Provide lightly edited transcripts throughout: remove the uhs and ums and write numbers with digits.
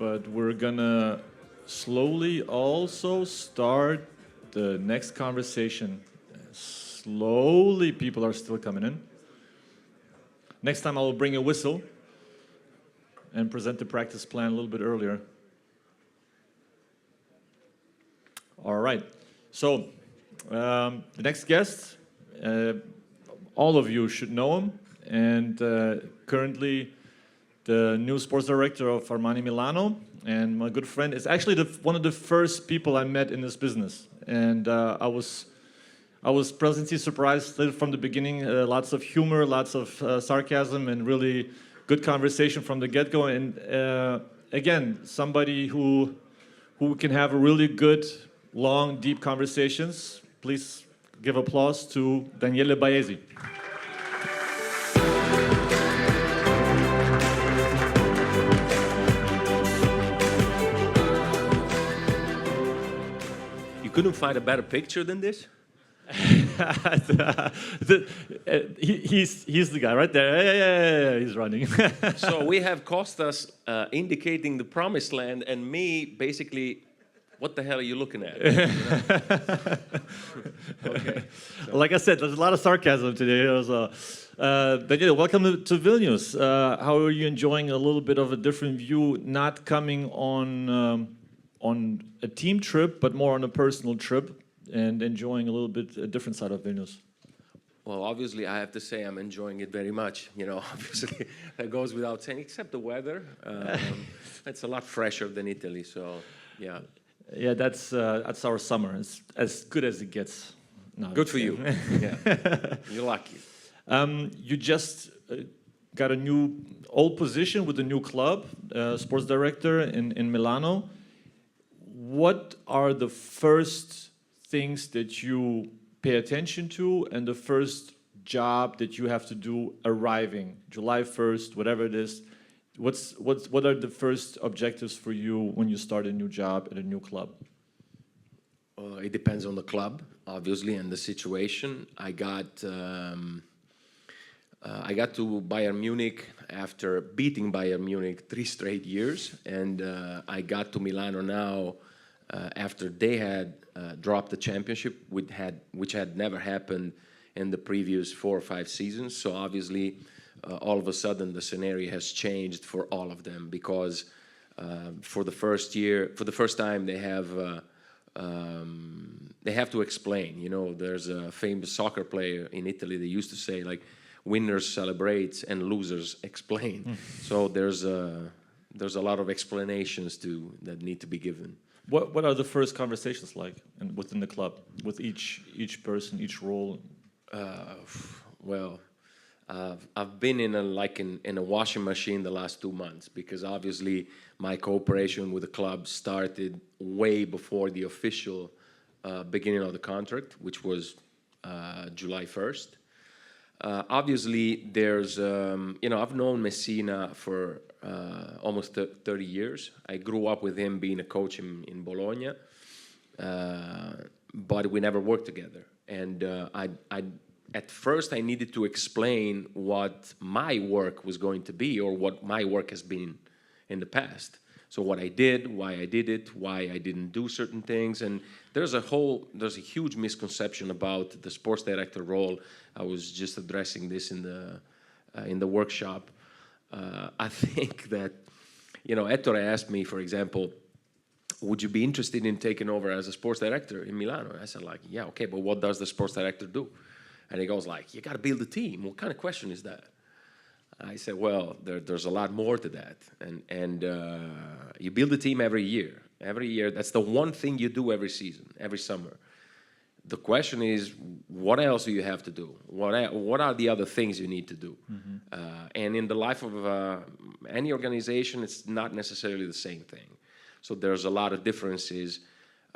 but we're gonna slowly also start the next conversation. Slowly, people are still coming in. Next time I will bring a whistle and present the practice plan a little bit earlier. All right, so the next guest, all of you should know him, and currently the new sports director of Armani Milano, and my good friend is actually one of the first people I met in this business, and I was pleasantly surprised from the beginning. Lots of humor, lots of sarcasm, and really good conversation from the get-go. And again, somebody who can have a really good, long, deep conversations. Please give applause to Daniele Baiesi. You couldn't find a better picture than this? He's the guy right there. Yeah, he's running. So we have Kostas indicating the promised land, and me basically, what the hell are you looking at? Okay. So. Like I said, there's a lot of sarcasm today. Daniele, welcome to Vilnius. How are you enjoying a little bit of a different view, not coming on a team trip, but more on a personal trip, and enjoying a little bit a different side of Vilnius? Well, obviously, I have to say I'm enjoying it very much. You know, obviously, that goes without saying, except the weather. It's a lot fresher than Italy, so yeah. Yeah, that's our summer. It's as good as it gets. No, good for you. Yeah, you're lucky. You just got a new old position with a new club, sports director in Milano. What are the first things that you pay attention to, and the first job that you have to do arriving July 1st, whatever it is? What are the first objectives for you when you start a new job at a new club? It depends on the club, obviously, and the situation. I got to Bayern Munich after beating Bayern Munich 3 straight years, and I got to Milano now after they had dropped the championship, which had never happened in the previous 4 or 5 seasons. So obviously, all of a sudden, the scenario has changed for all of them, because for the first time, they have to explain. You know, there's a famous soccer player in Italy that used to say, like, winners celebrate and losers explain. So there's a lot of explanations that need to be given. What are the first conversations like within the club with each person, each role? Well, I've been in a washing machine the last 2 months, because obviously my cooperation with the club started way before the official beginning of the contract, which was July 1st. Obviously, there's I've known Messina for almost 30 years. I grew up with him being a coach in Bologna, but we never worked together. And at first, I needed to explain what my work was going to be, or what my work has been in the past. So what I did, why I did it, why I didn't do certain things. And there's a huge misconception about the sports director role. I was just addressing this in the workshop. I think that, Ettore asked me, for example, would you be interested in taking over as a sports director in Milano? And I said, like, yeah, okay, but what does the sports director do? And he goes, like, you got to build a team. What kind of question is that? I said, well, there's a lot more to that. And you build a team every year. Every year, that's the one thing you do every season, every summer. The question is, what else do you have to do? What are the other things you need to do? Mm-hmm. And in the life of any organization, it's not necessarily the same thing. So there's a lot of differences.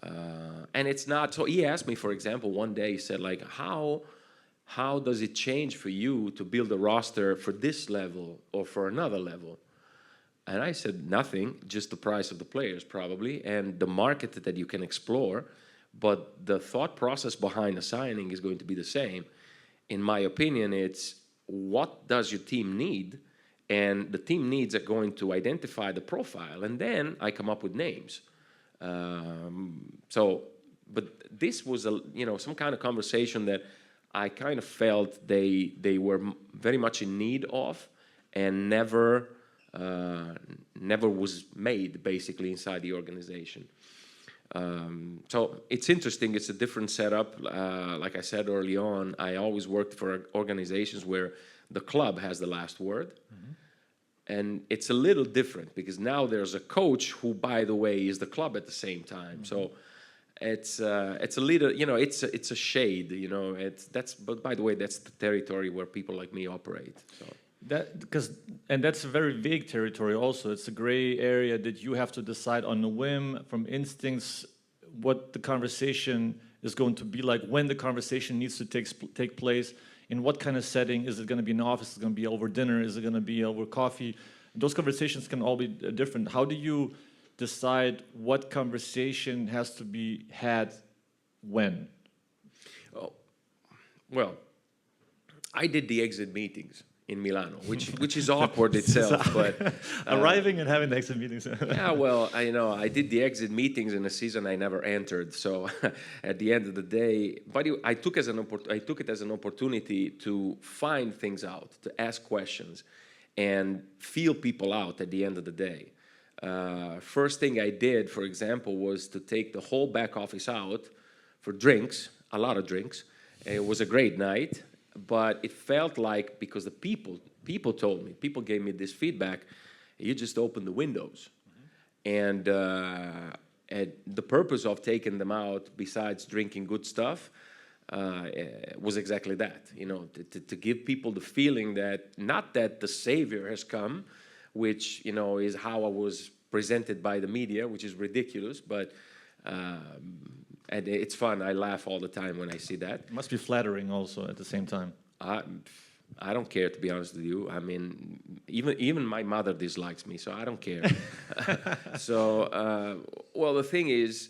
And it's not, so he asked me, for example, one day, he said, like, how does it change for you to build a roster for this level or for another level? And I said, nothing, just the price of the players probably, and the market that you can explore. But the thought process behind a signing is going to be the same. In my opinion, it's what does your team need, and the team needs are going to identify the profile, and then I come up with names. But this was some kind of conversation that I kind of felt they were very much in need of, and never was made basically inside the organization. So it's interesting. It's a different setup. Like I said early on, I always worked for organizations where the club has the last word. Mm-hmm. And it's a little different because now there's a coach who, by the way, is the club at the same time. Mm-hmm. So it's a little, it's a shade, but by the way, that's the territory where people like me operate. So. That's a very vague territory also. It's a gray area that you have to decide on a whim, from instincts, what the conversation is going to be like, when the conversation needs to take place, in what kind of setting. Is it going to be in an office? Is it going to be over dinner? Is it going to be over coffee? Those conversations can all be different. How do you decide what conversation has to be had when? Oh, well, I did the exit meetings in Milano, which is awkward itself, but arriving and having the exit meetings. Yeah, well, I did the exit meetings in a season I never entered. So at the end of the day, but I took it as an opportunity to find things out, to ask questions, and feel people out at the end of the day. First thing I did, for example, was to take the whole back office out for drinks, a lot of drinks. It was a great night. But it felt like, because the people told me, people gave me this feedback, you just opened the windows. Mm-hmm. And the purpose of taking them out, besides drinking good stuff, was exactly that, to give people the feeling that, not that the savior has come, which, is how I was presented by the media, which is ridiculous, but... and it's fun. I laugh all the time when I see that. It must be flattering also at the same time. I don't care, to be honest with you. I mean, even my mother dislikes me, so I don't care. Well, the thing is,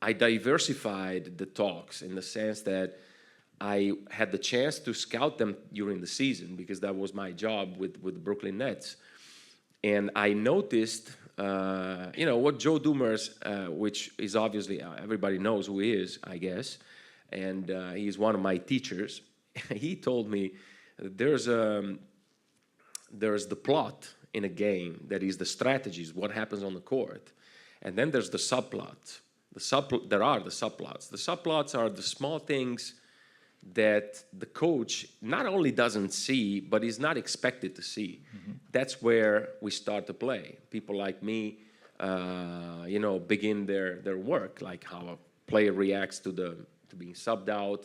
I diversified the talks in the sense that I had the chance to scout them during the season, because that was my job with the Brooklyn Nets. And I noticed... what Joe Dumars, which is obviously, everybody knows who he is, I guess, and he's one of my teachers. He told me there's the plot in a game, that is the strategies, what happens on the court, and then there's the subplots. There are the subplots. The subplots are the small things that the coach not only doesn't see, but is not expected to see. Mm-hmm. That's where we start to play. People like me, begin their work, like how a player reacts to being subbed out,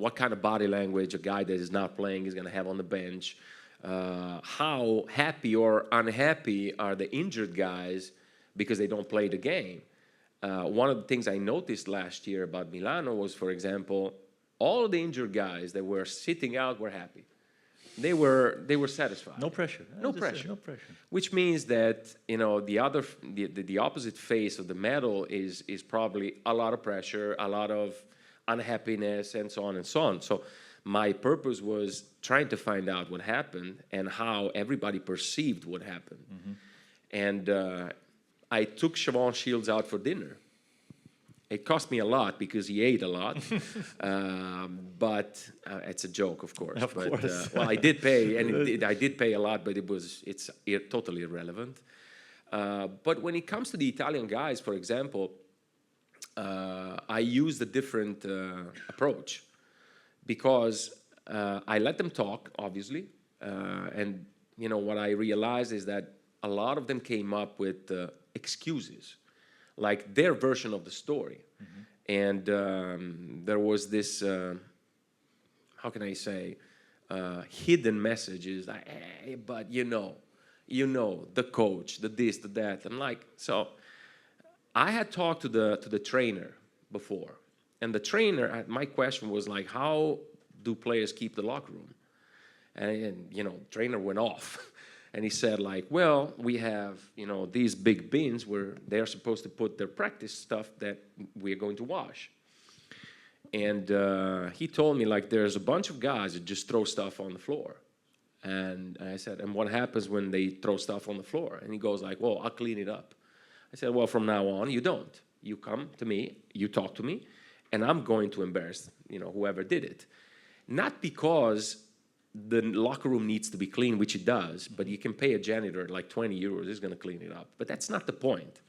what kind of body language a guy that is not playing is going to have on the bench, how happy or unhappy are the injured guys because they don't play the game. One of the things I noticed last year about Milano was, for example, all of the injured guys that were sitting out were happy. They were satisfied. No pressure. No pressure. No pressure. Which means that the opposite face of the medal is probably a lot of pressure, a lot of unhappiness, and so on and so on. So my purpose was trying to find out what happened and how everybody perceived what happened. Mm-hmm. And I took Siobhan Shields out for dinner. It cost me a lot because he ate a lot, but it's a joke, of course. Of course. Well, I did pay, and I did pay a lot, but it's totally irrelevant. But when it comes to the Italian guys, for example, I used a different approach, because I let them talk, obviously, and what I realized is that a lot of them came up with excuses, like their version of the story. Mm-hmm. And there was this, how can I say, hidden messages, like, hey, but the coach, the this, the that. I'm like, so I had talked to the trainer before, and the trainer, my question was like, how do players keep the locker room? And trainer went off. And he said, like, well, we have, these big bins where they're supposed to put their practice stuff that we're going to wash. And he told me, like, there's a bunch of guys that just throw stuff on the floor. And I said, and what happens when they throw stuff on the floor? And he goes like, well, I'll clean it up. I said, well, from now on, you don't. You come to me, you talk to me, and I'm going to embarrass, whoever did it. Not because the locker room needs to be clean, which it does, but you can pay a janitor like 20 euros, he's going to clean it up. But that's not the point.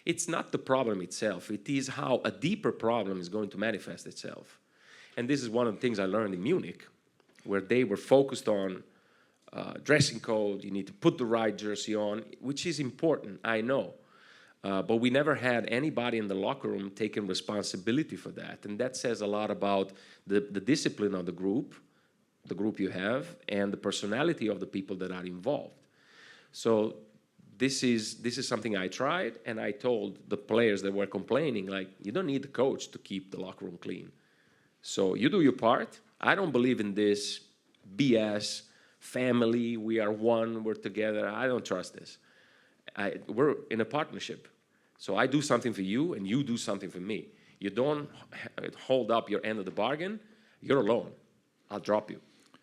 It's not the problem itself. It is how a deeper problem is going to manifest itself. And this is one of the things I learned in Munich, where they were focused on dressing code. You need to put the right jersey on, which is important, I know. But we never had anybody in the locker room taking responsibility for that. And that says a lot about the discipline of the group you have, and the personality of the people that are involved. So this is something I tried, and I told the players that were complaining, like, you don't need the coach to keep the locker room clean. So you do your part. I don't believe in this BS, family, we are one, we're together. I don't trust this. We're in a partnership. So I do something for you, and you do something for me. You don't hold up your end of the bargain, you're alone. I'll drop you.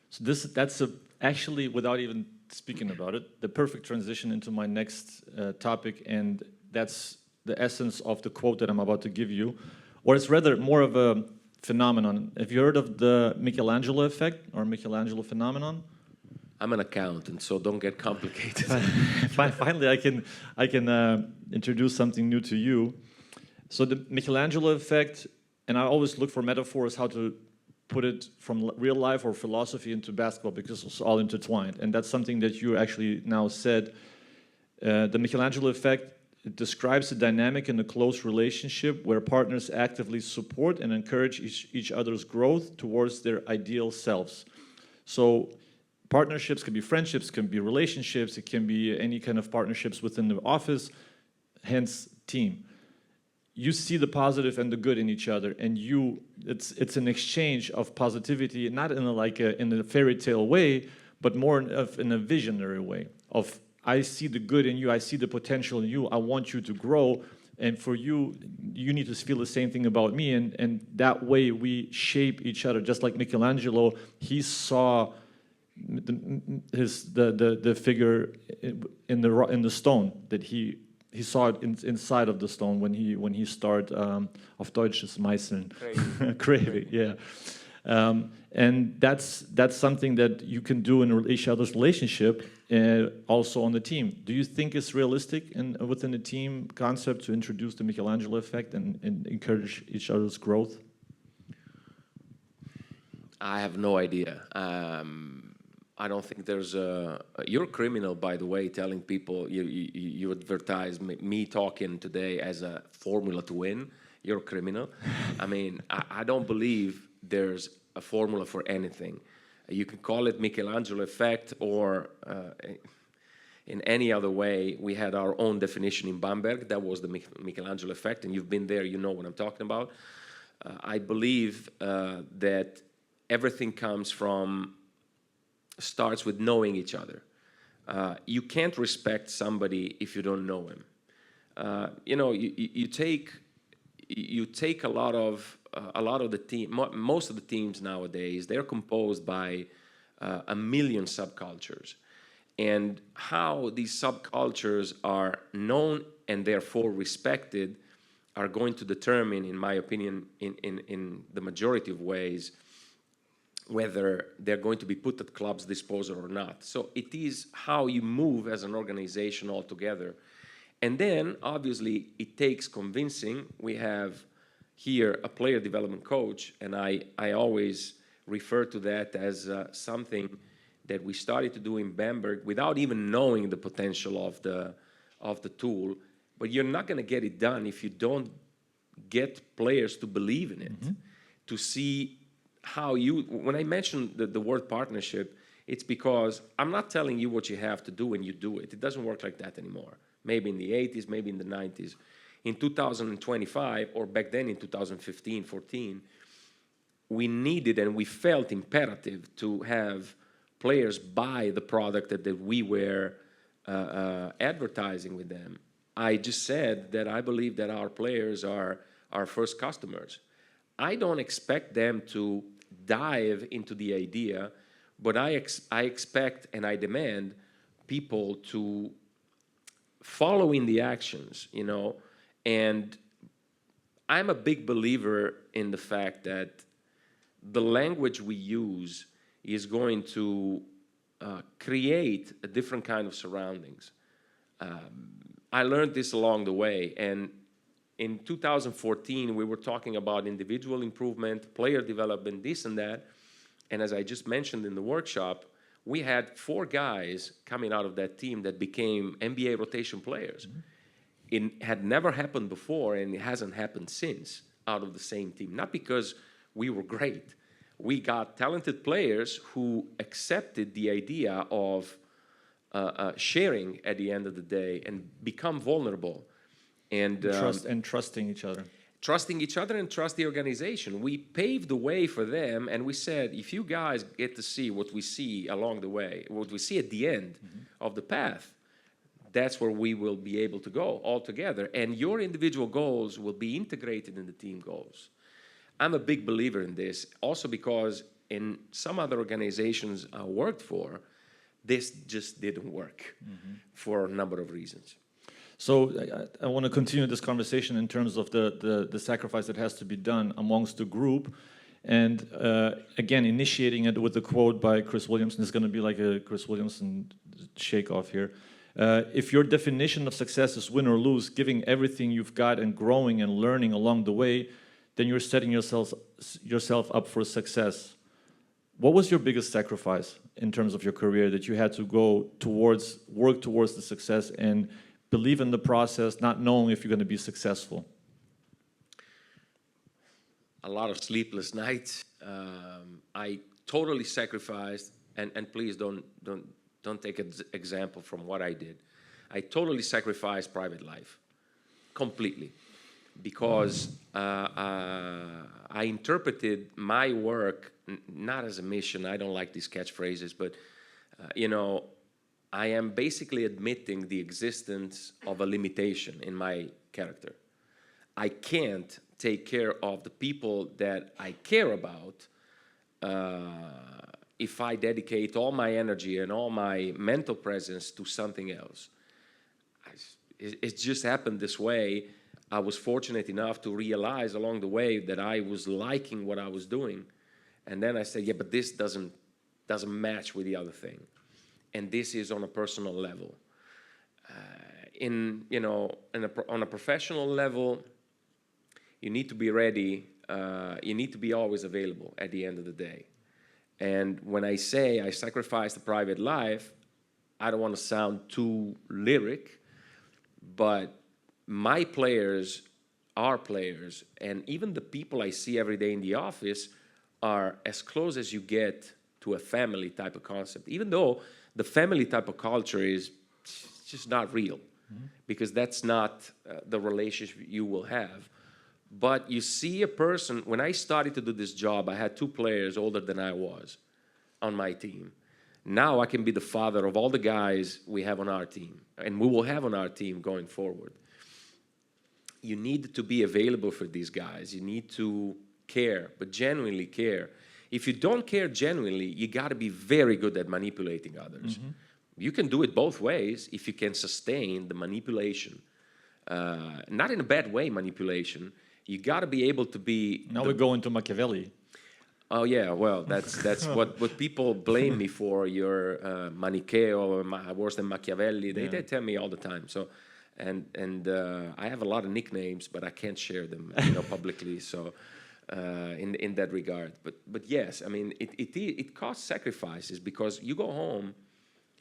So that's actually, without even speaking about it, the perfect transition into my next topic, and that's the essence of the quote that I'm about to give you, or it's rather more of a phenomenon. Have you heard of the Michelangelo effect or Michelangelo phenomenon? I'm an accountant, so don't get complicated. Finally, I can introduce something new to you. So the Michelangelo effect, and I always look for metaphors how to put it from real life or philosophy into basketball, because it's all intertwined. And that's something that you actually now said. The Michelangelo effect, it describes a dynamic in a close relationship where partners actively support and encourage each other's growth towards their ideal selves. So partnerships can be friendships, can be relationships, it can be any kind of partnerships within the office, hence team. You see the positive and the good in each other, and it's an exchange of positivity, not in in a fairy tale way, but more in a visionary way of, I see the good in you, I see the potential in you, I want you to grow, and for you, you need to feel the same thing about me, and that way we shape each other. Just like Michelangelo, he saw the figure in the stone, that he saw it inside of the stone when he started auf Deutsch is meißeln, craving, yeah. And that's something that you can do in each other's relationship, also on the team. Do you think it's realistic within the team concept to introduce the Michelangelo effect and encourage each other's growth? I have no idea. I don't think there's you're a criminal, by the way, telling people you advertise me talking today as a formula to win. You're a criminal. I mean, I don't believe there's a formula for anything. You can call it Michelangelo effect or in any other way. We had our own definition in Bamberg. That was the Michelangelo effect, and you've been there, you know what I'm talking about. I believe that everything starts with knowing each other. You can't respect somebody if you don't know him. You take a lot of the team. Most of the teams nowadays, they're composed by a million subcultures, and how these subcultures are known and therefore respected are going to determine, in my opinion, in the majority of ways, whether they're going to be put at club's disposal or not. So it is how you move as an organization altogether. And then, obviously, it takes convincing. We have here a player development coach, and I always refer to that as something that we started to do in Bamberg without even knowing the potential of the tool. But you're not going to get it done if you don't get players to believe in it, to see how when I mention the word partnership, it's because I'm not telling you what you have to do and you do it. It doesn't work like that anymore. Maybe in the 80s, maybe in the 90s. In 2025, or back then in 2015, 14, we needed and we felt imperative to have players buy the product that we were advertising with them. I just said that I believe that our players are our first customers. I don't expect them to dive into the idea, But I expect and I demand people to follow in the actions, you know, and I'm a big believer in the fact that the language we use is going to create a different kind of surroundings. I learned this along the way, and in 2014, we were talking about individual improvement, player development, this and that, and as I just mentioned in the workshop, we had 4 guys coming out of that team that became NBA rotation players. It had never happened before, and it hasn't happened since, out of the same team. Not because we were great. We got talented players who accepted the idea of sharing at the end of the day and become vulnerable. And trusting each other. Trusting each other and trust the organization. We paved the way for them, and we said, if you guys get to see what we see along the way, what we see at the end of the path, that's where we will be able to go all together. And your individual goals will be integrated in the team goals. I'm a big believer in this, also because in some other organizations I worked for, this just didn't work for a number of reasons. So I want to continue this conversation in terms of the sacrifice that has to be done amongst the group. And again, initiating it with a quote by Chris Williamson. It's going to be like a Chris Williamson shake-off here. If your definition of success is win or lose, giving everything you've got and growing and learning along the way, then you're setting yourself up for success. What was your biggest sacrifice in terms of your career that you had to work towards the success and believe in the process, not knowing if you're going to be successful? A lot of sleepless nights. I totally sacrificed, and please don't take an example from what I did. I totally sacrificed private life, completely, because I interpreted my work not as a mission. I don't like these catchphrases, but you know, I am basically admitting the existence of a limitation in my character. I can't take care of the people that I care about if I dedicate all my energy and all my mental presence to something else. It just happened this way. I was fortunate enough to realize along the way that I was liking what I was doing. And then I said, yeah, but this doesn't match with the other thing. And this is on a personal level. On a professional level, you need to be ready. You need to be always available at the end of the day. And when I say I sacrifice the private life, I don't want to sound too lyric, but my players, our players, and even the people I see every day in the office are as close as you get to a family type of concept, even though the family type of culture is just not real, because that's not the relationship you will have. But you see a person, when I started to do this job, I had 2 players older than I was on my team. Now I can be the father of all the guys we have on our team, and we will have on our team going forward. You need to be available for these guys. You need to care, but genuinely care. If you don't care genuinely, you got to be very good at manipulating others. You can do it both ways if you can sustain the manipulation. Not in a bad way, manipulation. You got to be able to be... Now we go into Machiavelli. Oh, yeah, well, that's what people blame me for. You're Manicheo, or worse than Machiavelli. They tell me all the time. So, and I have a lot of nicknames, but I can't share them publicly. So... in that regard, but yes, I mean it costs sacrifices, because you go home,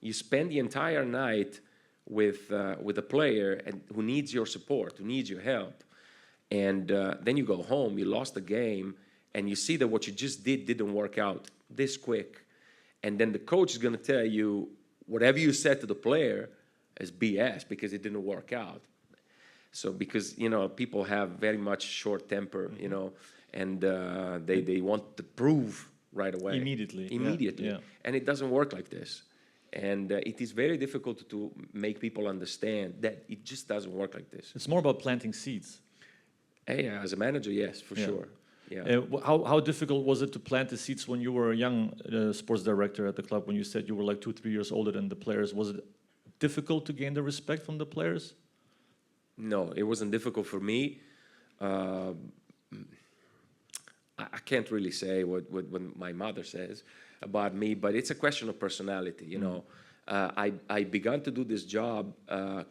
you spend the entire night with a player and who needs your support, who needs your help, and then you go home, you lost the game, and you see that what you just didn't work out this quick, and then the coach is going to tell you whatever you said to the player is BS because it didn't work out. So because people have very much short temper, and they want to prove right away. Immediately. Yeah. And it doesn't work like this. And it is very difficult to make people understand that it just doesn't work like this. It's more about planting seeds. Hey, as a manager, yes, for sure. Yeah. How difficult was it to plant the seeds when you were a young sports director at the club? When you said you were like 2-3 years older than the players, was it difficult to gain the respect from the players? No, it wasn't difficult for me. I can't really say what my mother says about me, but it's a question of personality, you know. I began to do this job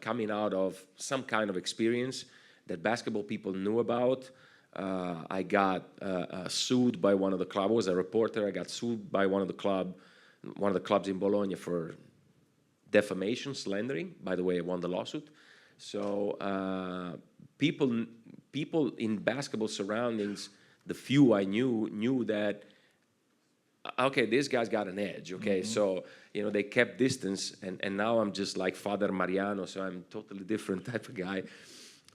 coming out of some kind of experience that basketball people knew about. I got sued by one of the clubs. I was a reporter. I got sued by one of the clubs in Bologna for defamation, slandering. By the way, I won the lawsuit. So people in basketball surroundings, the few I knew that, okay, this guy's got an edge, okay? So, you know, they kept distance, and now I'm just like Father Mariano, so I'm totally different type of guy.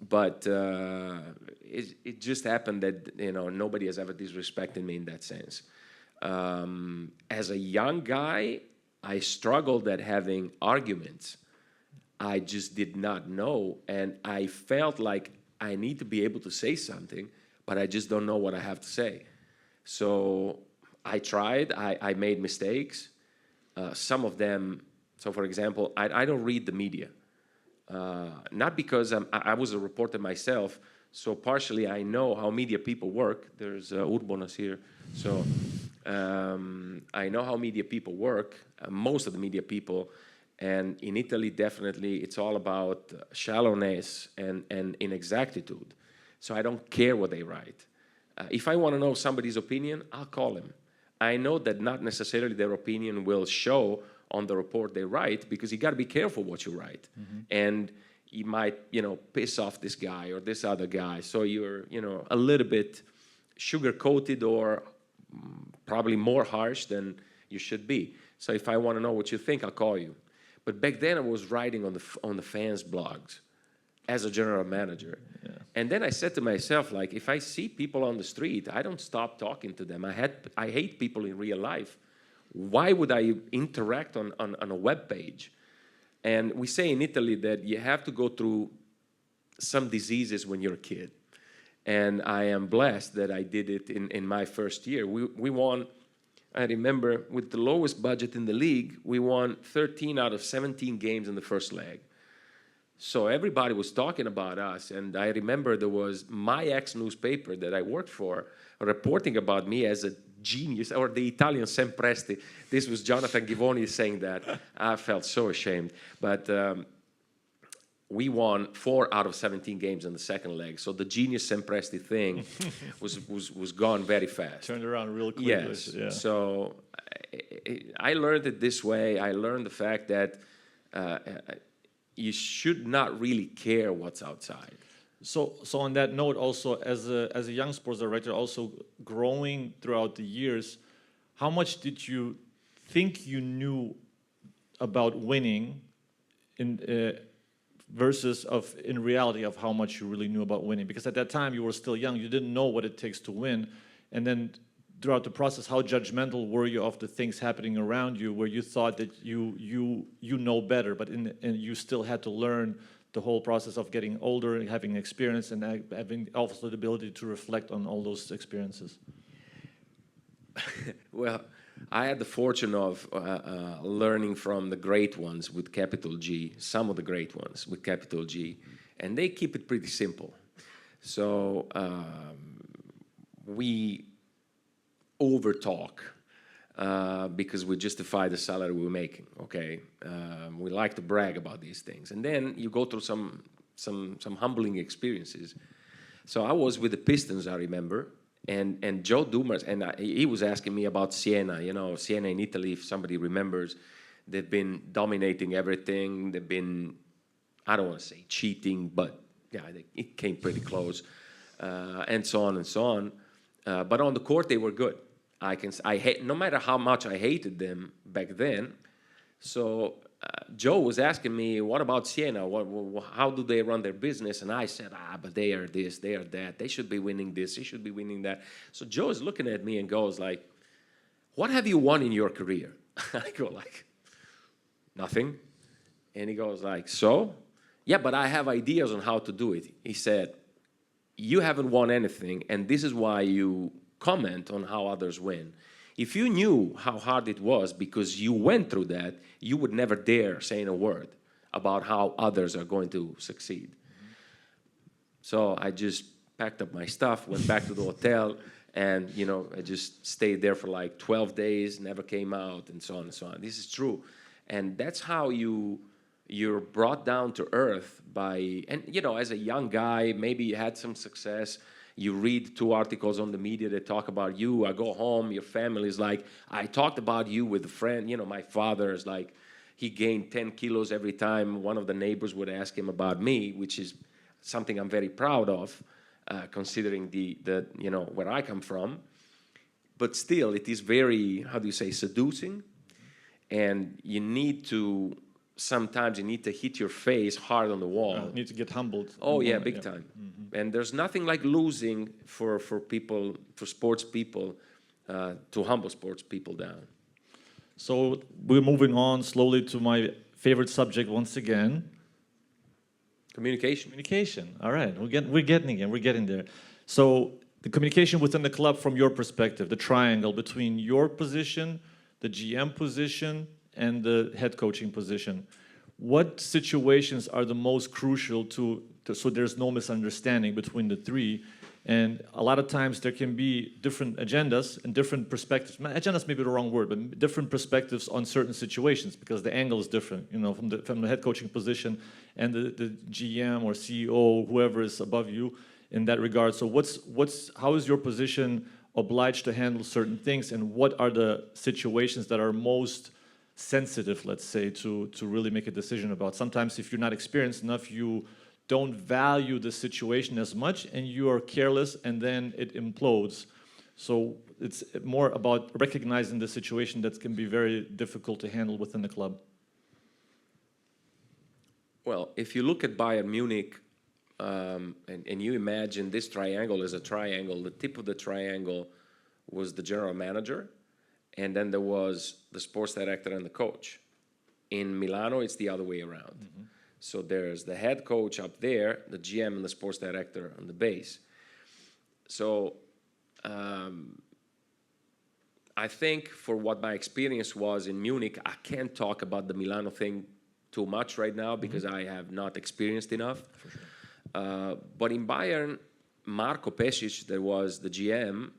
But it just happened that, you know, nobody has ever disrespected me in that sense. As a young guy, I struggled at having arguments. I just did not know, and I felt like I need to be able to say something, but I just don't know what I have to say. So I tried, I made mistakes. Some of them, so for example, I don't read the media. Not because I was a reporter myself, so partially I know how media people work. There's Urbonas here. So I know how media people work, most of the media people. And in Italy, definitely, it's all about shallowness and inexactitude. So I don't care what they write. If I want to know somebody's opinion, I'll call him. I know that not necessarily their opinion will show on the report they write, because you got to be careful what you write. And you might, you know, piss off this guy or this other guy. So you're, you know, a little bit sugar-coated or probably more harsh than you should be. So if I want to know what you think, I'll call you. But back then I was writing on the fans' blogs as a general manager. Yeah. And then I said to myself, like, if I see people on the street, I don't stop talking to them. I hate people in real life. Why would I interact on a web page? And we say in Italy that you have to go through some diseases when you're a kid. And I am blessed that I did it in my first year. We won, I remember, with the lowest budget in the league, we won 13 out of 17 games in the first leg. So everybody was talking about us, and I remember there was my ex-newspaper that I worked for reporting about me as a genius, or the Italian Sempresti. This was Jonathan Givoni saying that. I felt so ashamed. But we won 4 out of 17 games in the second leg. So the genius Sempresti thing was gone very fast. Turned around real quick. Yes. Yeah. So I learned it this way. I learned the fact that you should not really care what's outside. So on that note, also as a young sports director, also growing throughout the years, how much did you think you knew about winning versus in reality of how much you really knew about winning? Because at that time you were still young, you didn't know what it takes to win, and then throughout the process, how judgmental were you of the things happening around you, where you thought that you know better, but and you still had to learn the whole process of getting older and having experience and having also the ability to reflect on all those experiences? Well, I had the fortune of learning from the great ones with capital G, some of the great ones with capital G, and they keep it pretty simple. So we over-talk because we justify the salary we're making, okay? We like to brag about these things. And then you go through some humbling experiences. So I was with the Pistons, I remember, and Joe Dumars, and he was asking me about Siena. You know, Siena in Italy, if somebody remembers, they've been dominating everything. They've been, I don't want to say cheating, but yeah, it came pretty close, and so on and so on. But on the court, they were good. No matter how much I hated them back then. So Joe was asking me, what about Siena? How do they run their business? And I said, but they are this, they are that. They should be winning this, they should be winning that. So Joe is looking at me and goes like, what have you won in your career? I go like, nothing. And he goes like, so? Yeah, but I have ideas on how to do it. He said, you haven't won anything, and this is why you comment on how others win. If you knew how hard it was because you went through that, you would never dare saying a word about how others are going to succeed. So I just packed up my stuff, went back to the hotel, and I just stayed there for like 12 days, never came out, and so on and so on. This is true. And that's how you're brought down to earth by, and as a young guy, maybe you had some success, you read 2 articles on the media that talk about you, I go home, your family is like, I talked about you with a friend, my father is like, he gained 10 kilos every time one of the neighbors would ask him about me, which is something I'm very proud of, considering the where I come from. But still, it is very, how do you say, seducing, and sometimes you need to hit your face hard on the wall. You need to get humbled. Oh yeah, big time. Mm-hmm. And there's nothing like losing for people, for sports people, to humble sports people down. So we're moving on slowly to my favorite subject once again. Communication. Communication. All right, we're getting there. So the communication within the club from your perspective, the triangle between your position, the GM position, and the head coaching position. What situations are the most crucial so there's no misunderstanding between the three? And a lot of times there can be different agendas and different perspectives. Agendas may be the wrong word, but different perspectives on certain situations because the angle is different, from the head coaching position and the GM or CEO, whoever is above you in that regard. So how is your position obliged to handle certain things, and what are the situations that are most sensitive, let's say, to really make a decision about? Sometimes if you're not experienced enough, you don't value the situation as much and you are careless and then it implodes. So it's more about recognizing the situation that can be very difficult to handle within the club. Well, if you look at Bayern Munich, and you imagine this triangle is a triangle, the tip of the triangle was the general manager, and then there was the sports director and the coach. In Milano, it's the other way around. Mm-hmm. So there's the head coach up there, the GM and the sports director on the base. So I think for what my experience was in Munich, I can't talk about the Milano thing too much right now because I have not experienced enough. For sure. But in Bayern, Marko Pesic, that was the GM,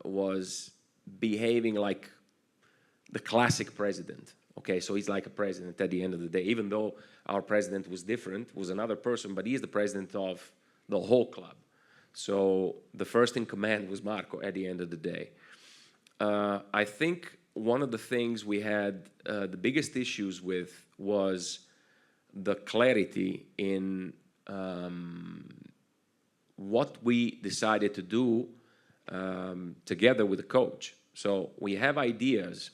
was behaving like the classic president. Okay, so he's like a president at the end of the day, even though our president was different, was another person, but he's the president of the whole club. So the first in command was Marko at the end of the day. I think one of the things we had the biggest issues with was the clarity in what we decided to do together with the coach. So we have ideas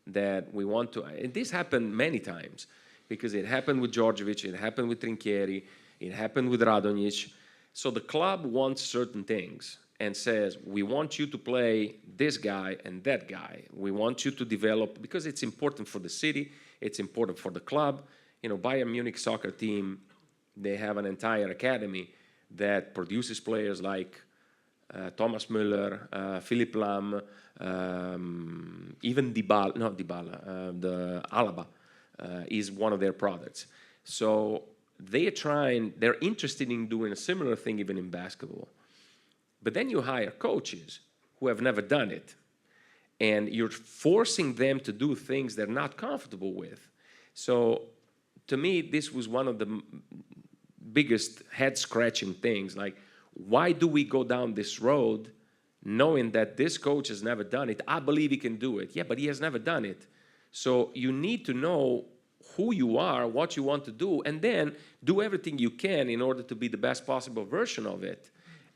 that we want to, and this happened many times, because it happened with Djordjevic, it happened with Trinchieri, it happened with Radonjic. So the club wants certain things and says, we want you to play this guy and that guy. We want you to develop, because it's important for the city, it's important for the club. Bayern Munich soccer team, they have an entire academy that produces players like Thomas Müller, Philipp Lahm, even the Alaba is one of their products. So they're interested in doing a similar thing even in basketball. But then you hire coaches who have never done it, and you're forcing them to do things they're not comfortable with. So to me, this was one of the biggest head-scratching things. Like, why do we go down this road knowing that this coach has never done it? I believe he can do it. Yeah, but he has never done it. So you need to know who you are, what you want to do, and then do everything you can in order to be the best possible version of it.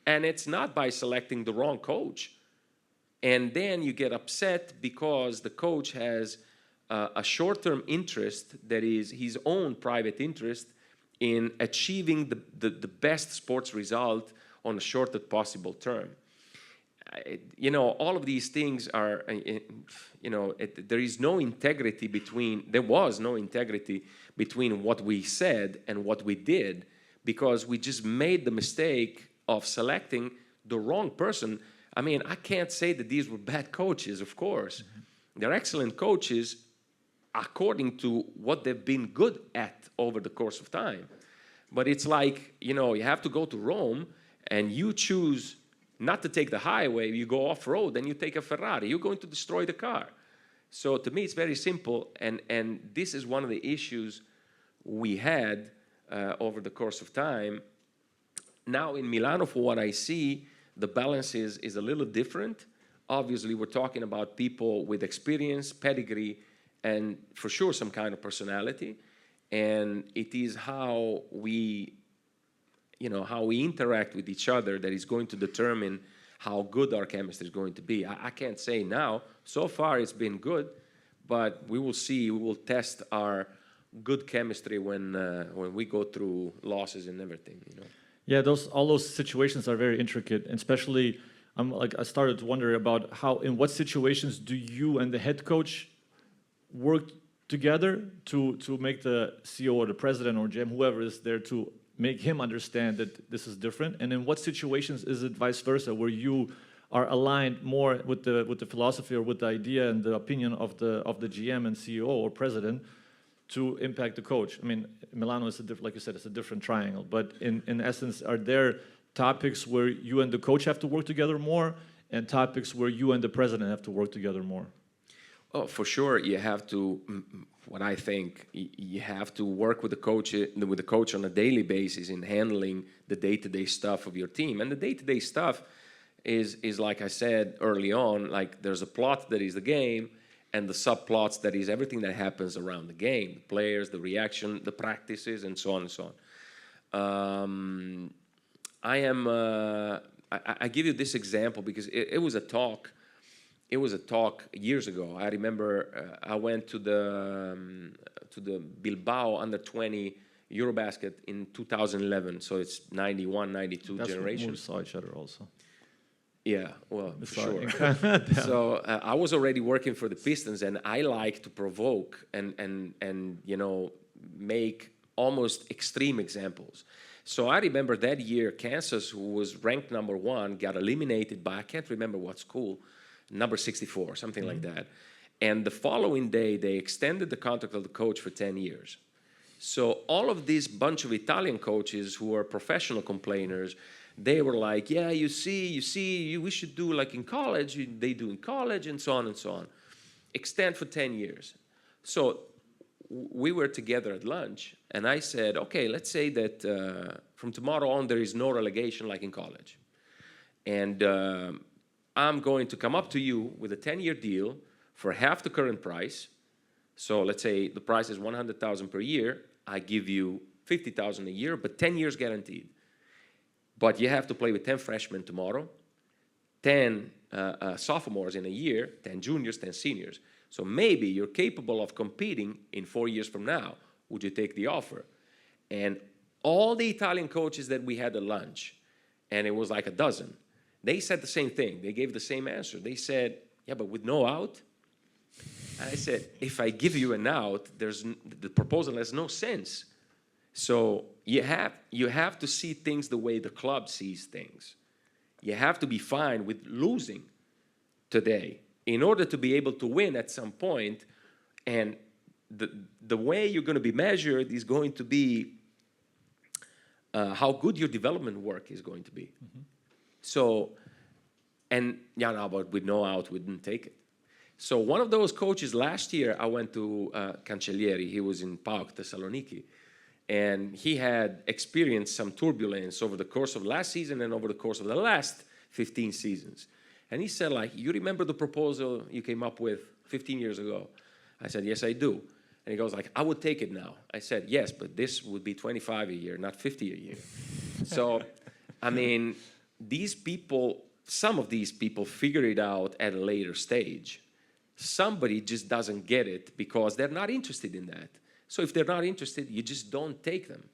And it's not by selecting the wrong coach. And then you get upset because the coach has a short-term interest that is his own private interest in achieving the best sports result on a shortest possible term. All of these things are, there is no integrity there was no integrity between what we said and what we did, because we just made the mistake of selecting the wrong person. I mean, I can't say that these were bad coaches, of course. They're excellent coaches according to what they've been good at over the course of time. But it's like, you know, you have to go to Rome and you choose not to take the highway, you go off-road, and you take a Ferrari. You're going to destroy the car. So to me, it's very simple, and this is one of the issues we had over the course of time. Now in Milano, for what I see, the balance is a little different. Obviously, we're talking about people with experience, pedigree, and for sure some kind of personality. And it is how we, you know, how we interact with each other that is going to determine how good our chemistry is going to be. I can't say now. So far, it's been good, but we will see. We will test our good chemistry when we go through losses and everything, you know. Yeah, all those situations are very intricate, and especially I started to wonder about in what situations do you and the head coach work together to make the CEO or the president or GM, whoever is there, to make him understand that this is different, and in what situations is it vice versa, where you are aligned more with the philosophy or with the idea and the opinion of the GM and CEO or president to impact the coach? I mean, Milano is like you said, it's a different triangle, but in essence, are there topics where you and the coach have to work together more, and topics where you and the president have to work together more? Oh, for sure, you have to. What I think, you have to work with the coach on a daily basis in handling the day-to-day stuff of your team. And the day-to-day stuff is like I said early on, like there's a plot that is the game, and the subplots that is everything that happens around the game, the players, the reaction, the practices, and so on and so on. I give you this example because it was a talk. It was a talk years ago. I remember I went to the Bilbao under-20 Eurobasket in 2011. So it's 91, 92 generation. We saw each other also. Yeah, well, for sure. So I was already working for the Pistons, and I like to provoke and you know, make almost extreme examples. So I remember that year, Kansas, who was ranked #1, got eliminated by, I can't remember what school, number 64, something like that. And the following day, they extended the contract of the coach for 10 years. So all of this bunch of Italian coaches who are professional complainers, they were like, yeah, you see, we should do like in college, they do in college, and so on and so on. Extend for 10 years. So we were together at lunch, and I said, okay, let's say that from tomorrow on, there is no relegation like in college. And I'm going to come up to you with a 10-year deal for half the current price. So let's say the price is $100,000 per year. I give you $50,000 a year, but 10 years guaranteed. But you have to play with 10 freshmen tomorrow, 10 sophomores in a year, 10 juniors, 10 seniors. So maybe you're capable of competing in 4 years from now. Would you take the offer? And all the Italian coaches that we had at lunch, and it was like a dozen, they said the same thing. They gave the same answer. They said, yeah, but with no out? And I said, if I give you an out, the proposal has no sense. So you have to see things the way the club sees things. You have to be fine with losing today in order to be able to win at some point. And the way you're going to be measured is going to be how good your development work is going to be. Mm-hmm. So, and yeah, no, but with no out, we didn't take it. So one of those coaches last year, I went to Cancellieri. He was in PAOK Thessaloniki. And he had experienced some turbulence over the course of last season and over the course of the last 15 seasons. And he said, like, you remember the proposal you came up with 15 years ago? I said, yes, I do. And he goes, like, I would take it now. I said, yes, but this would be 25 a year, not 50 a year. So, I mean, these people, some of these people figure it out at a later stage. Somebody just doesn't get it because they're not interested in that. So if they're not interested, you just don't take them.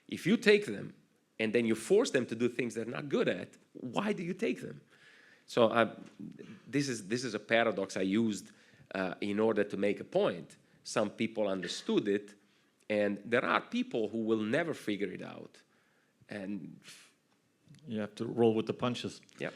If you take them and then you force them to do things they're not good at, why do you take them? So this is a paradox I used in order to make a point. Some people understood it, and there are people who will never figure it out. And You have to roll with the punches. yeah.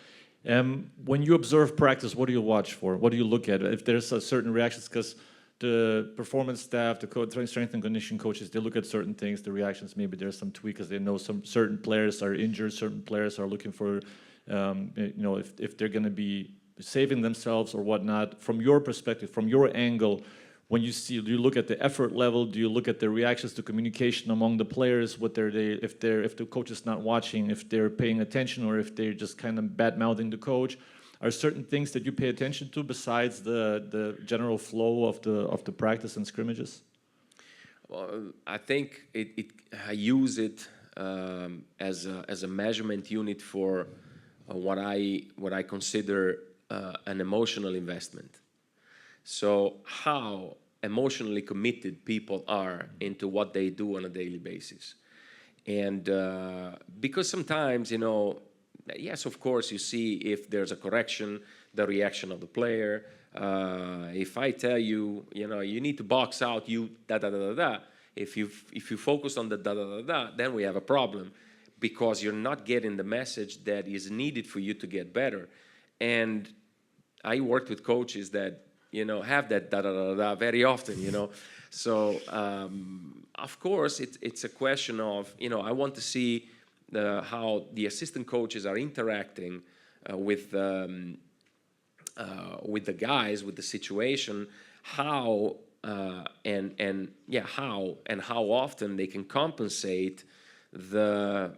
When you observe practice, what do you watch for? What do you look at? If there's a certain reactions, because the performance staff, the strength and conditioning coaches, they look at certain things, the reactions, maybe there's some tweak because they know some certain players are injured, certain players are looking for, if they're going to be saving themselves or whatnot. From your perspective, from your angle, when you see, do you look at the effort level? Do you look at the reactions to communication among the players? If the coach is not watching, if they're paying attention, or if they're just kind of bad mouthing the coach? Are certain things that you pay attention to besides the general flow of the practice and scrimmages? Well, I think I use it as a measurement unit for what I consider an emotional investment. So how emotionally committed people are into what they do on a daily basis. And because sometimes, yes, of course, you see if there's a correction, the reaction of the player. If I tell you, you need to box out, you da-da-da-da-da, if you focus on the da-da-da-da, then we have a problem because you're not getting the message that is needed for you to get better. And I worked with coaches that have that da-da-da-da very often, So, of course, it's a question of, I want to see how the assistant coaches are interacting with the guys, with the situation, how often they can compensate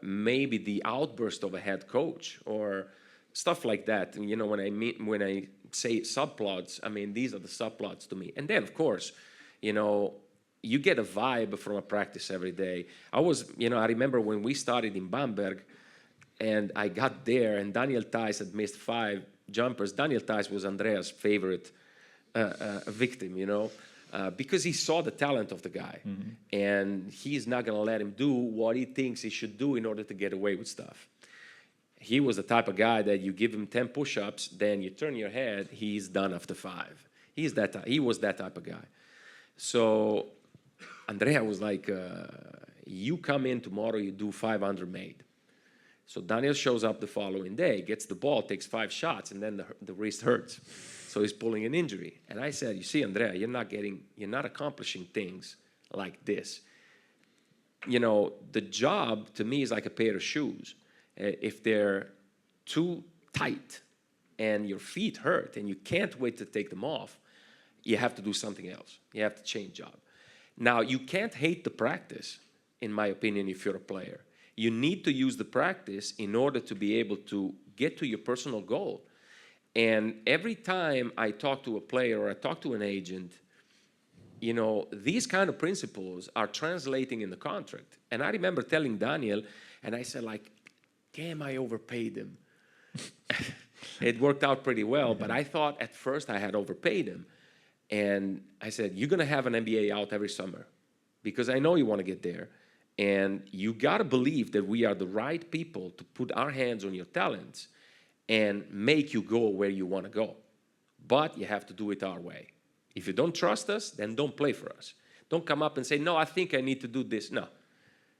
maybe the outburst of a head coach or stuff like that. And, when I say subplots, I mean, these are the subplots to me. And then, of course, you get a vibe from a practice every day. I remember when we started in Bamberg and I got there and Daniel Theis had missed 5 jumpers. Daniel Theis was Andrea's favorite victim, because he saw the talent of the guy. Mm-hmm. And he's not going to let him do what he thinks he should do in order to get away with stuff. He was the type of guy that you give him 10 push-ups, then you turn your head, he's done after 5. He was that type of guy. So Andrea was like, you come in tomorrow, you do 500 made. So Daniel shows up the following day, gets the ball, takes 5 shots, and then the wrist hurts. So he's pulling an injury. And I said, you see, Andrea, you're not accomplishing things like this. The job to me is like a pair of shoes. If they're too tight and your feet hurt and you can't wait to take them off, you have to do something else. You have to change job. Now, you can't hate the practice, in my opinion, if you're a player. You need to use the practice in order to be able to get to your personal goal. And every time I talk to a player or I talk to an agent, these kind of principles are translating in the contract. And I remember telling Daniel, and I said, damn, I overpaid him. It worked out pretty well, but I thought at first I had overpaid him. And I said, you're going to have an NBA out every summer because I know you want to get there. And you got to believe that we are the right people to put our hands on your talents and make you go where you want to go. But you have to do it our way. If you don't trust us, then don't play for us. Don't come up and say, no, I think I need to do this. No,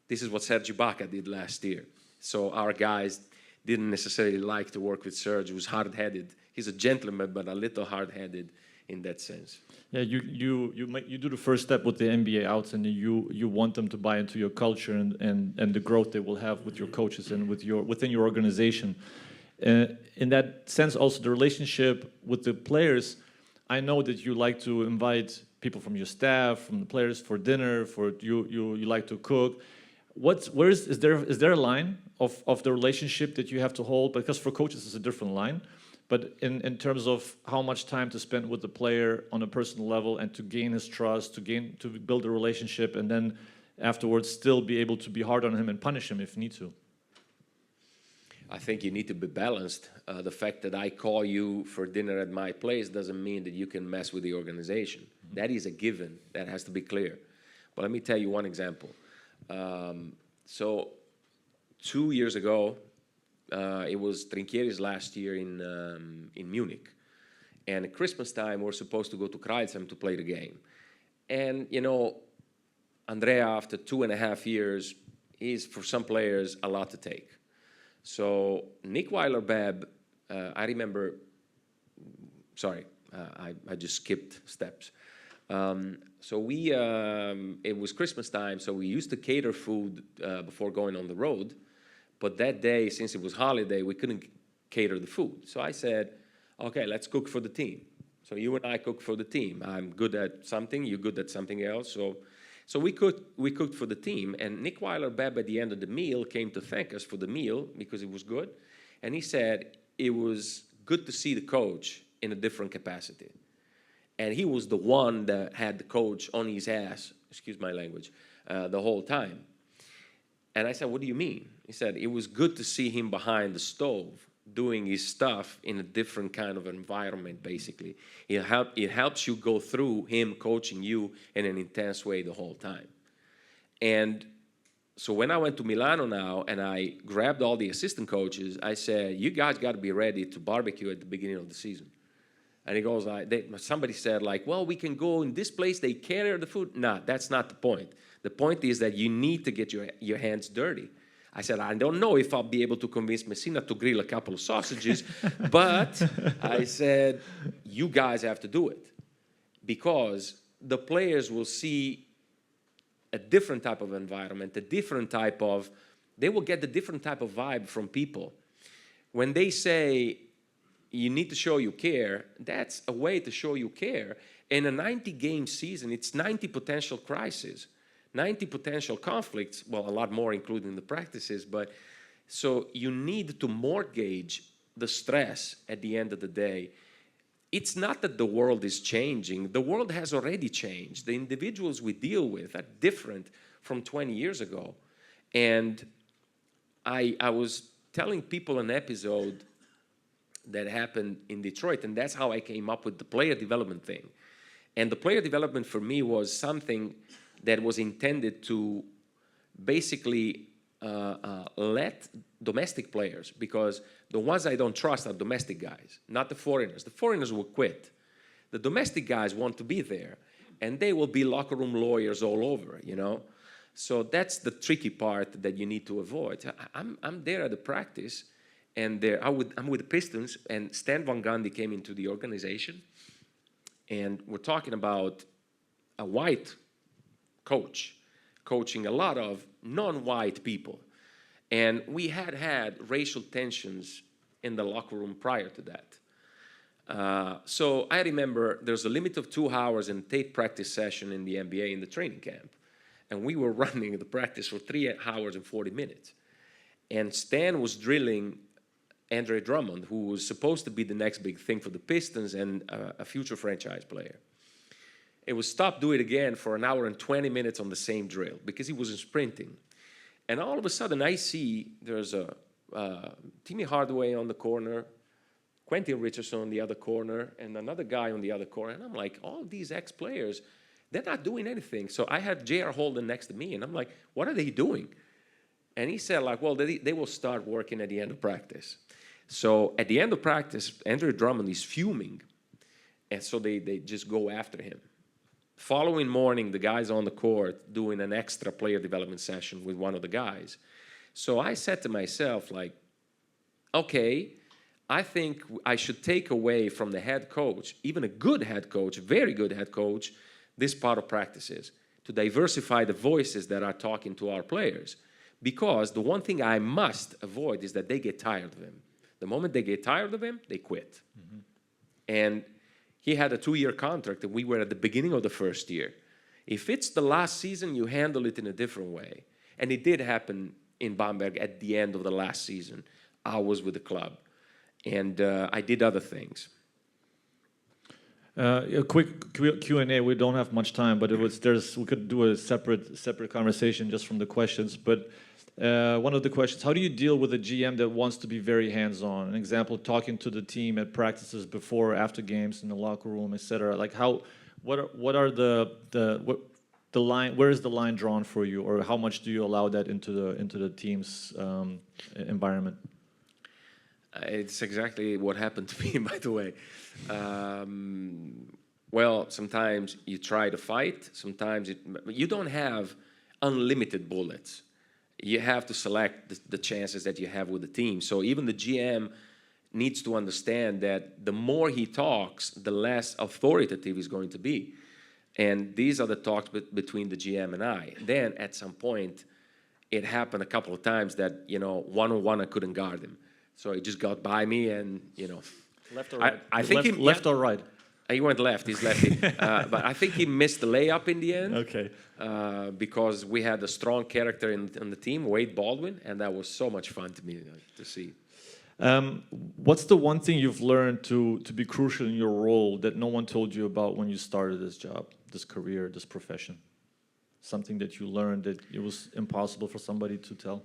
this is what Serge Ibaka did last year. So our guys didn't necessarily like to work with Serge, who's hard-headed. He's a gentleman, but a little hard-headed in that sense. Yeah, you do the first step with the NBA outs, and you want them to buy into your culture and the growth they will have with your coaches and within your organization. In that sense, also the relationship with the players. I know that you like to invite people from your staff, from the players for dinner. You like to cook. Is there a line of the relationship that you have to hold? Because for coaches it's a different line. But in terms of how much time to spend with the player on a personal level and to gain his trust, to build a relationship, and then afterwards still be able to be hard on him and punish him if need to. I think you need to be balanced. The fact that I call you for dinner at my place doesn't mean that you can mess with the organization. Mm-hmm. That is a given. That has to be clear. But let me tell you one example. So 2 years ago, it was Trinchieri's last year in Munich. And at Christmas time, we're supposed to go to Kreilsheim to play the game. And, Andrea, after 2.5 years, is for some players a lot to take. So Nick Weiler-Babb, I remember, sorry, I just skipped steps. So we, it was Christmas time, so we used to cater food before going on the road. But that day, since it was holiday, we couldn't cater the food. So I said, okay, let's cook for the team. So you and I cook for the team. I'm good at something, you're good at something else. So we cooked for the team. And Nick Weiler-Babb at the end of the meal came to thank us for the meal because it was good. And he said it was good to see the coach in a different capacity. And he was the one that had the coach on his ass, excuse my language, the whole time. And I said, what do you mean? He said, it was good to see him behind the stove doing his stuff in a different kind of environment, basically. It helps you go through him coaching you in an intense way the whole time. And so when I went to Milano now and I grabbed all the assistant coaches, I said, you guys got to be ready to barbecue at the beginning of the season. And he goes, somebody said, like, well, we can go in this place, they cater the food. No, that's not the point. The point is that you need to get your hands dirty. I said, I don't know if I'll be able to convince Messina to grill a couple of sausages, but I said, you guys have to do it. Because the players will see a different type of environment, they will get a different type of vibe from people. When they say, you need to show you care, that's a way to show you care. In a 90-game season, it's 90 potential crises, 90 potential conflicts, well, a lot more including the practices, but so you need to mortgage the stress at the end of the day. It's not that the world is changing. The world has already changed. The individuals we deal with are different from 20 years ago. And I was telling people an episode that happened in Detroit, and that's how I came up with the player development thing. And the player development for me was something that was intended to basically let domestic players, because the ones I don't trust are domestic guys, not the foreigners. The foreigners will quit. The domestic guys want to be there, and they will be locker room lawyers all over, you know? So that's the tricky part that you need to avoid. I'm there at the practice, and I'm with the Pistons, and Stan Van Gundy came into the organization, and we're talking about a white coach coaching a lot of non-white people. And we had racial tensions in the locker room prior to that. So I remember there's a limit of 2 hours in tape practice session in the NBA in the training camp. And we were running the practice for 3 hours and 40 minutes. And Stan was drilling Andre Drummond, who was supposed to be the next big thing for the Pistons and a future franchise player. It was stop, do it again for 1 hour and 20 minutes on the same drill because he wasn't sprinting. And all of a sudden I see there's a Timmy Hardaway on the corner, Quentin Richardson on the other corner, and another guy on the other corner. And I'm like, all these ex-players, they're not doing anything. So I have J.R. Holden next to me, and I'm like, what are they doing? And he said, like, well, they will start working at the end of practice. So at the end of practice, Andre Drummond is fuming, and so they just go after him. Following morning, the guy's on the court doing an extra player development session with one of the guys. So I said to myself, like, okay, I think I should take away from the head coach, even a good head coach, very good head coach, this part of practices, to diversify the voices that are talking to our players. Because the one thing I must avoid is that they get tired of him. The moment they get tired of him, they quit. Mm-hmm. And he had a 2-year contract, and we were at the beginning of the first year. If it's the last season, you handle it in a different way. And it did happen in Bamberg at the end of the last season. I was with the club, and I did other things. A quick Q&A. We don't have much time, but we could do a separate conversation just from the questions. But one of the questions: how do you deal with a GM that wants to be very hands-on? An example: talking to the team at practices before, after games, in the locker room, etc. Like what are the line? Where is the line drawn for you, or how much do you allow that into the team's environment? It's exactly what happened to me, by the way. Well, sometimes you try to fight. Sometimes you don't have unlimited bullets. you have to select the chances that you have with the team. So even the GM needs to understand that the more he talks, the less authoritative he's going to be. And these are the talks between the GM and I. Then at some point, it happened a couple of times that, you know, one-on-one I couldn't guard him. So he just got by me and, you know. Left or right? I think left or right? He went left, he's lefty. But I think he missed the layup in the end. Okay. Because we had a strong character in the team, Wade Baldwin, and that was so much fun to me to see. What's the one thing you've learned to be crucial in your role that no one told you about when you started this job, this career, this profession? Something that you learned that it was impossible for somebody to tell?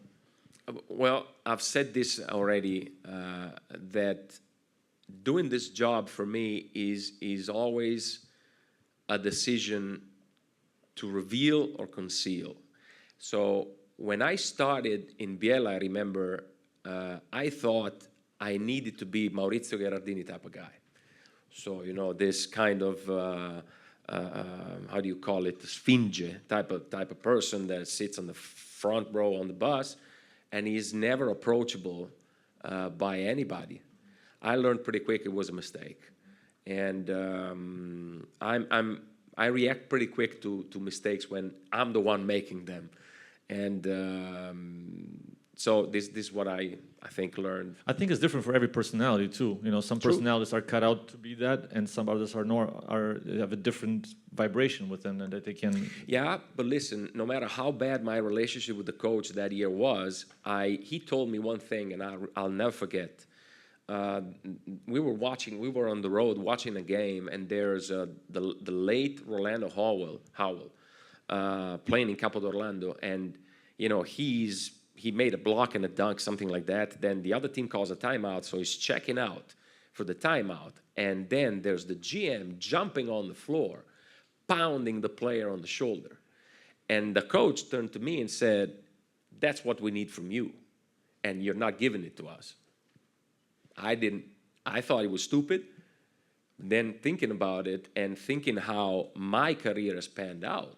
Well, I've said this already, that doing this job for me is always a decision to reveal or conceal. So when I started in Biella, I remember I thought I needed to be Maurizio Gherardini type of guy. So, you know, this kind of, how do you call it, sphinge type of person that sits on the front row on the bus, and he's never approachable by anybody. I learned pretty quick it was a mistake. And I react pretty quick to mistakes when I'm the one making them. And so this is what I think learned. I think it's different for every personality too. You know, some personalities are cut out to be that, and some others they have a different vibration with them and that they can. Yeah, but listen, no matter how bad my relationship with the coach that year was, he told me one thing, and I'll never forget. We were on the road watching a game, and there's the late Rolando Howell playing in Capo d'Orlando, and you know he made a block and a dunk, something like that. Then the other team calls a timeout, so he's checking out for the timeout, and then there's the GM jumping on the floor, pounding the player on the shoulder, and the coach turned to me and said, "That's what we need from you, and you're not giving it to us." I thought it was stupid. Then thinking about it and thinking how my career has panned out,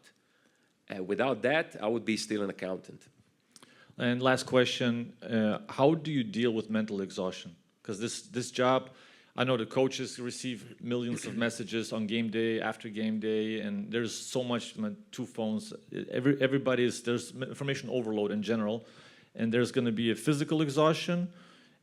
without that, I would be still an accountant. And last question, how do you deal with mental exhaustion? Because this job, I know the coaches receive millions of messages on game day, after game day, and there's so much, 2 phones. There's information overload in general, and there's going to be a physical exhaustion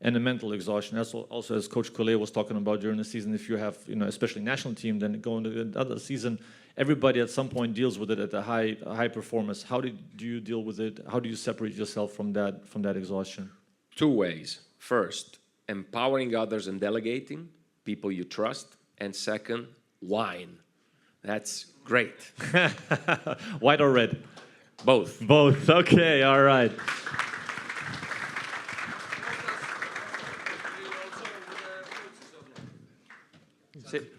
and a mental exhaustion. Also, as Coach Collet was talking about during the season, if you have, you know, especially national team, then going to another season, everybody at some point deals with it at a high performance. How do you deal with it? How do you separate yourself from that exhaustion? 2 ways. First, empowering others and delegating, people you trust. And second, wine. That's great. White or red? Both. Both. Okay, all right.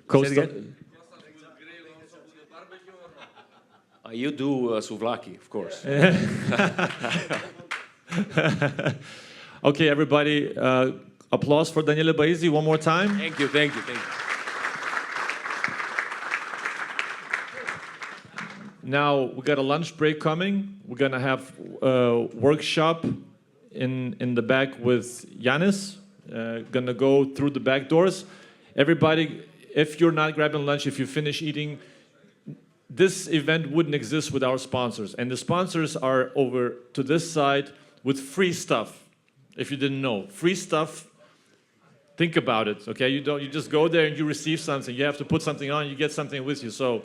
Coach again? You do souvlaki, of course. Okay, everybody, applause for Daniele Baesi one more time. Thank you. Now, we got a lunch break coming. We're going to have a workshop in the back with Yanis. Going to go through the back doors. Everybody, if you're not grabbing lunch, if you finish eating, this event wouldn't exist with our sponsors. And the sponsors are over to this side with free stuff. If you didn't know, free stuff, think about it, okay? You just go there and you receive something. You have to put something on, you get something with you. So,